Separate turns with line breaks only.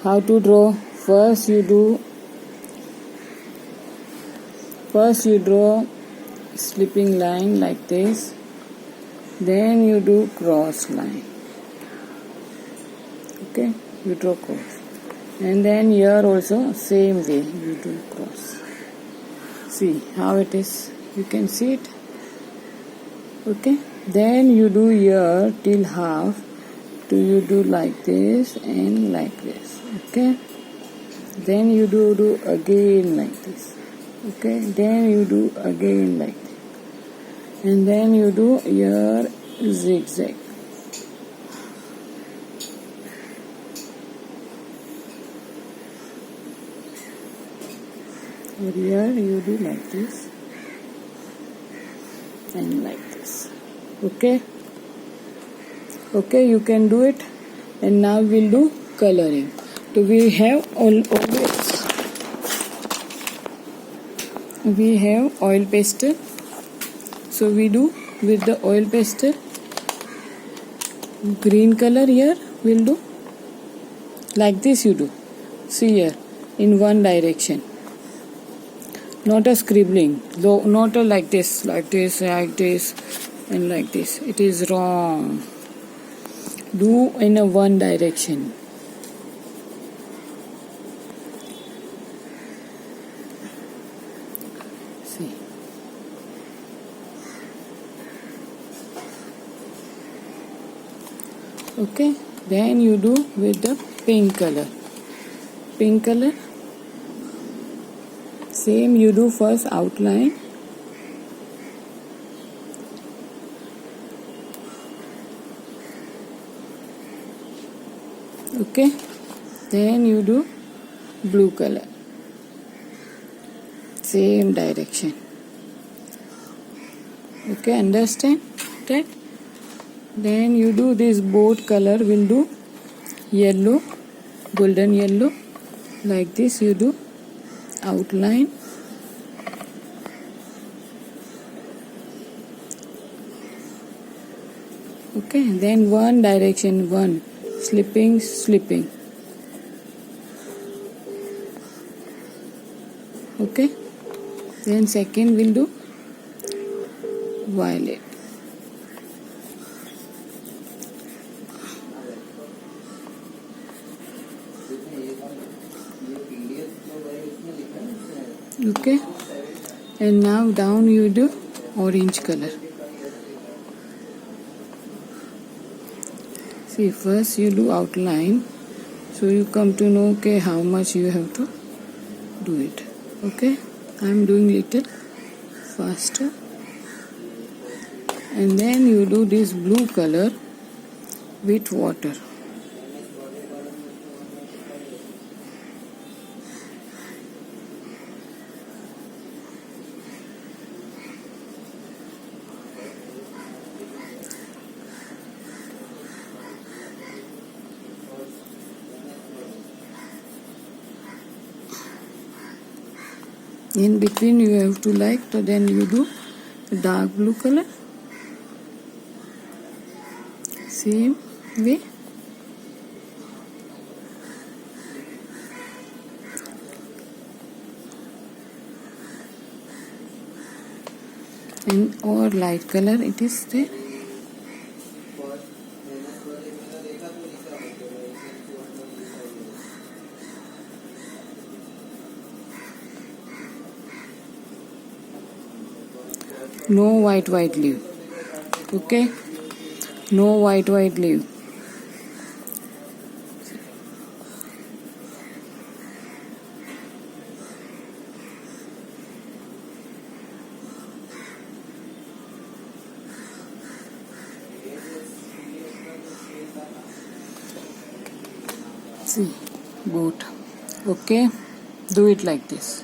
How to draw? First you draw slipping line like this, then you do cross line. Okay, you draw cross, and then here also same way you do cross. See how it is, you can see it. Okay, then you do here till half, you do like this and like this. Okay, then you do again like this. Okay, then you do again like this, and then you do here zigzag. And here you do like this and like this. Okay, you can do it. And now we'll do coloring. So we have oil pastel. So we do with the oil pastel green color. Here we'll do like this. You do see here in one direction, not a scribbling, not a like this, and like this. It is wrong. Do in a one direction. See. Okay, then you do with the pink color. Same, you do first outline. Okay, then you do blue color, same direction. Okay, understand that? Then you do this boat color, will do yellow, golden yellow, like this. You do outline. Okay, then one direction, one slipping. Okay, then second will do violet. Okay, and now down you do orange color. See, first you do outline, so you come to know okay how much you have to do it. Okay, I am doing little faster. And then you do this blue color with water. In between you have to so then you do dark blue color, same way. And or light color it is there. No white leaf. Okay, no white leaf. See, boat. Okay, do it like this.